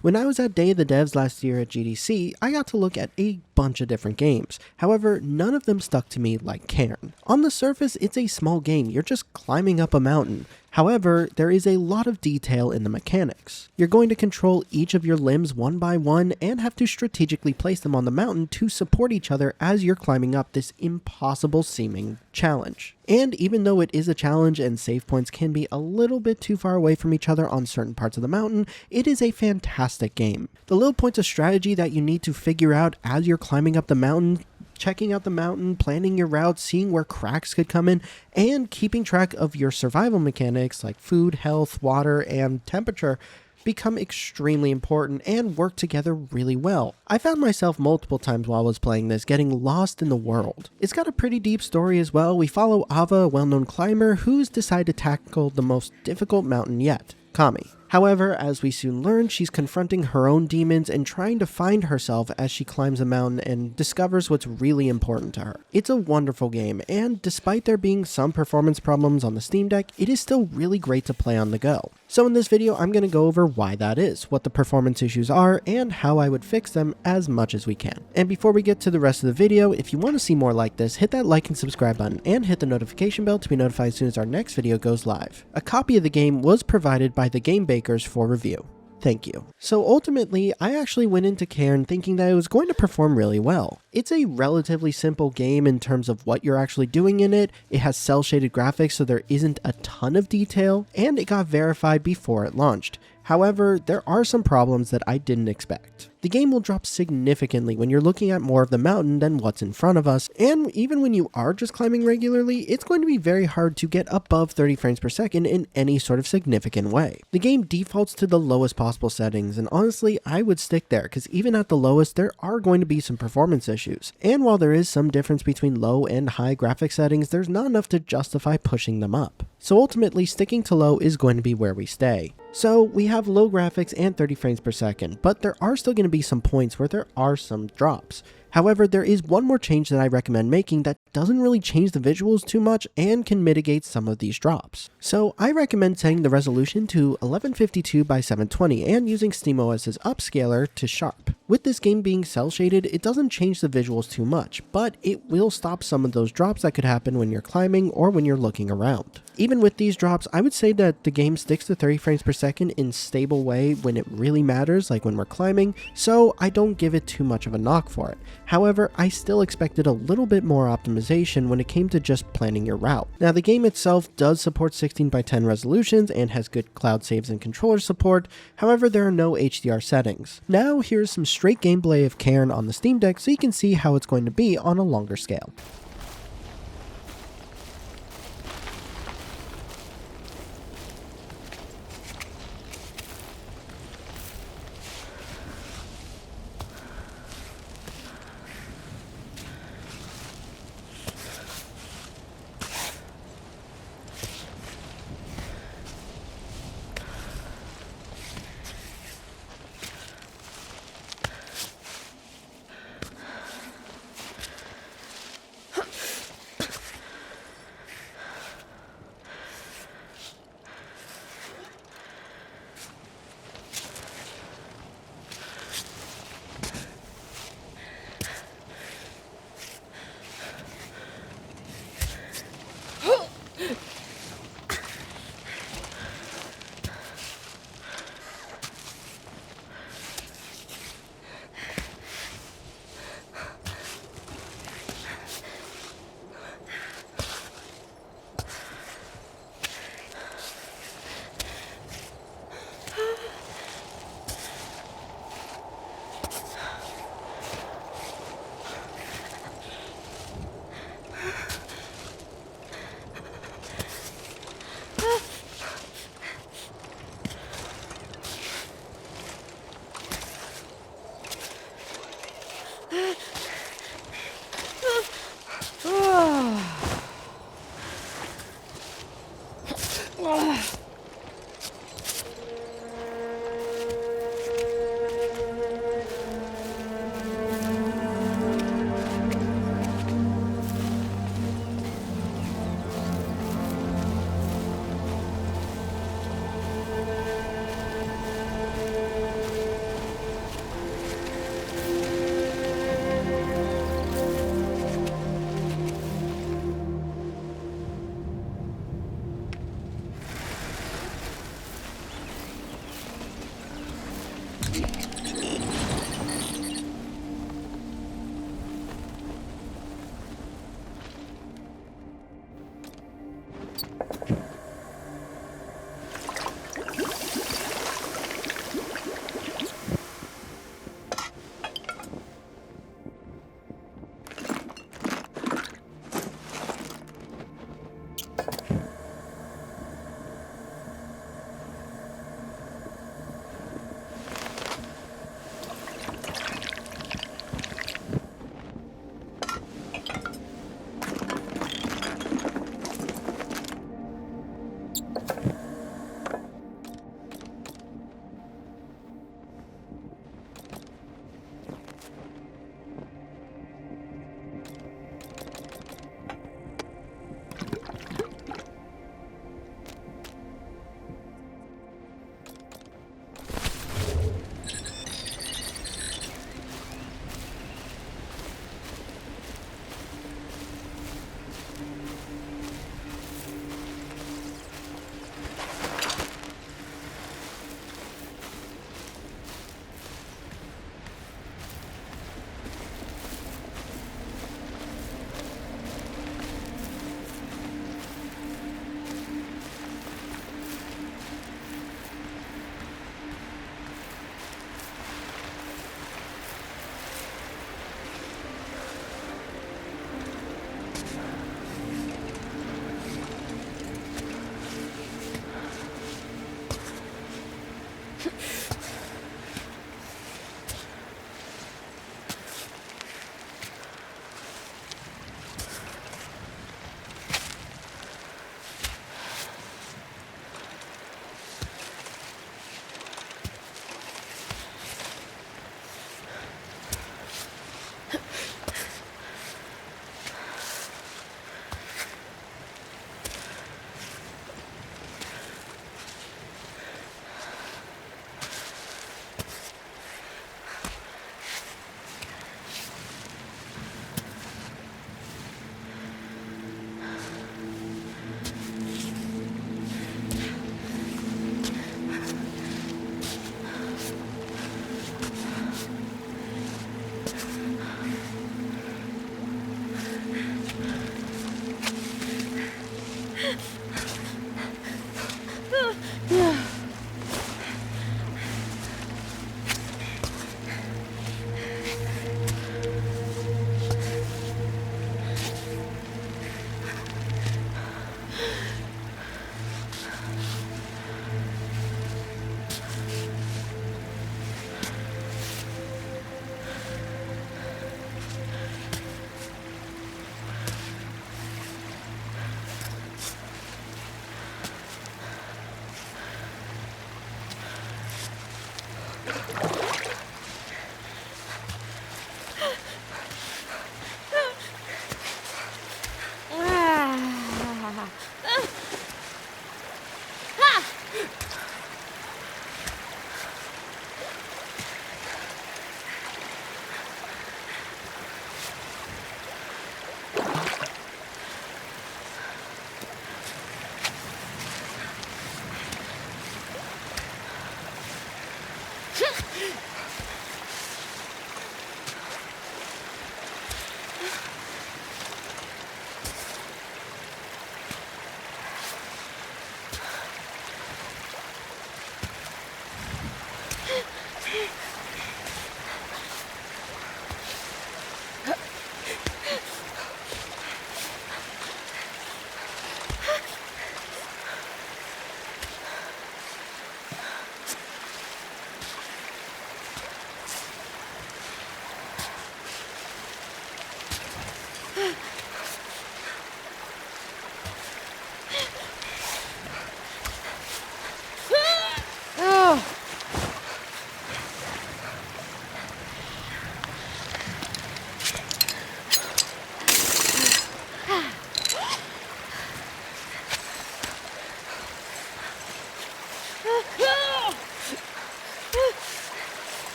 When I was at Day of the Devs last year at GDC, I got to look at a bunch of different games. However, none of them stuck to me like Cairn. On the surface, it's a small game, you're just climbing up a mountain. However, there is a lot of detail in the mechanics. You're going to control each of your limbs one by one and have to strategically place them on the mountain to support each other as you're climbing up this impossible seeming challenge. And even though it is a challenge and save points can be a little bit too far away from each other on certain parts of the mountain, it is a fantastic game. The little points of strategy that you need to figure out as you're climbing up the mountain, checking out the mountain, planning your route, seeing where cracks could come in, and keeping track of your survival mechanics like food, health, water, and temperature become extremely important and work together really well. I found myself multiple times while I was playing this getting lost in the world. It's got a pretty deep story as well. We follow Ava, a well-known climber, who's decided to tackle the most difficult mountain yet, Kami. However, as we soon learn, she's confronting her own demons and trying to find herself as she climbs a mountain and discovers what's really important to her. It's a wonderful game, and despite there being some performance problems on the Steam Deck, it is still really great to play on the go. So in this video, I'm going to go over why that is, what the performance issues are, and how I would fix them as much as we can. And before we get to the rest of the video, if you want to see more like this, hit that like and subscribe button, and hit the notification bell to be notified as soon as our next video goes live. A copy of the game was provided by the Game Bakers for review. Thank you. So ultimately, I actually went into Cairn thinking that it was going to perform really well. It's a relatively simple game in terms of what you're actually doing in it. It has cel-shaded graphics, so there isn't a ton of detail, and it got verified before it launched. However, there are some problems that I didn't expect. The game will drop significantly when you're looking at more of the mountain than what's in front of us, and even when you are just climbing regularly, it's going to be very hard to get above 30 frames per second in any sort of significant way. The game defaults to the lowest possible settings, and honestly, I would stick there, because even at the lowest, there are going to be some performance issues. And while there is some difference between low and high graphic settings, there's not enough to justify pushing them up. So ultimately, sticking to low is going to be where we stay. So we have low graphics and 30 frames per second, but there are still going to be some points where there are some drops. However, there is one more change that I recommend making that doesn't really change the visuals too much and can mitigate some of these drops. So I recommend setting the resolution to 1152 by 720 and using SteamOS's upscaler to sharp. With this game being cel shaded, it doesn't change the visuals too much, but it will stop some of those drops that could happen when you're climbing or when you're looking around. Even with these drops, I would say that the game sticks to 30 frames per second in a stable way when it really matters, like when we're climbing, so I don't give it too much of a knock for it. However, I still expected a little bit more optimization when it came to just planning your route. Now, the game itself does support 16:10 resolutions and has good cloud saves and controller support, however there are no HDR settings. Now here's some straight gameplay of Cairn on the Steam Deck so you can see how it's going to be on a longer scale.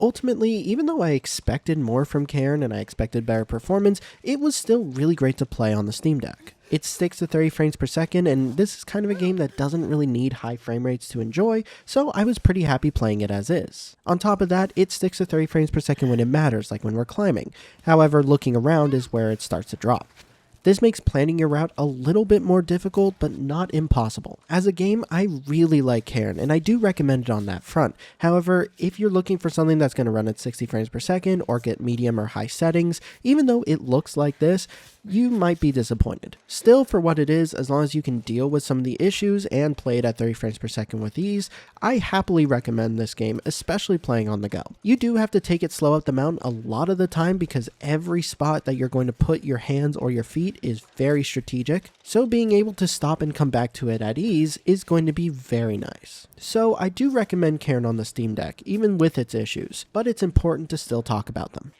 Ultimately, even though I expected more from Cairn and I expected better performance, it was still really great to play on the Steam Deck. It sticks to 30 frames per second, and this is kind of a game that doesn't really need high frame rates to enjoy, so I was pretty happy playing it as is. On top of that, it sticks to 30 frames per second when it matters, like when we're climbing. However, looking around is where it starts to drop. This makes planning your route a little bit more difficult, but not impossible. As a game, I really like Cairn, and I do recommend it on that front. However, if you're looking for something that's going to run at 60 frames per second or get medium or high settings, even though it looks like this, you might be disappointed. Still, for what it is, as long as you can deal with some of the issues and play it at 30 frames per second with ease, I happily recommend this game, especially playing on the go. You do have to take it slow up the mountain a lot of the time because every spot that you're going to put your hands or your feet is very strategic, so being able to stop and come back to it at ease is going to be very nice. So I do recommend Cairn on the Steam Deck, even with its issues, but it's important to still talk about them.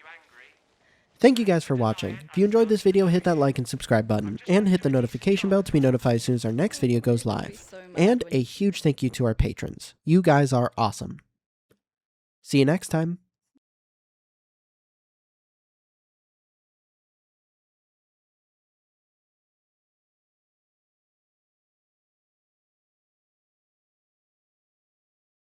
Thank you guys for watching. If you enjoyed this video, hit that like and subscribe button, and hit the notification bell to be notified as soon as our next video goes live. And a huge thank you to our patrons. You guys are awesome. See you next time.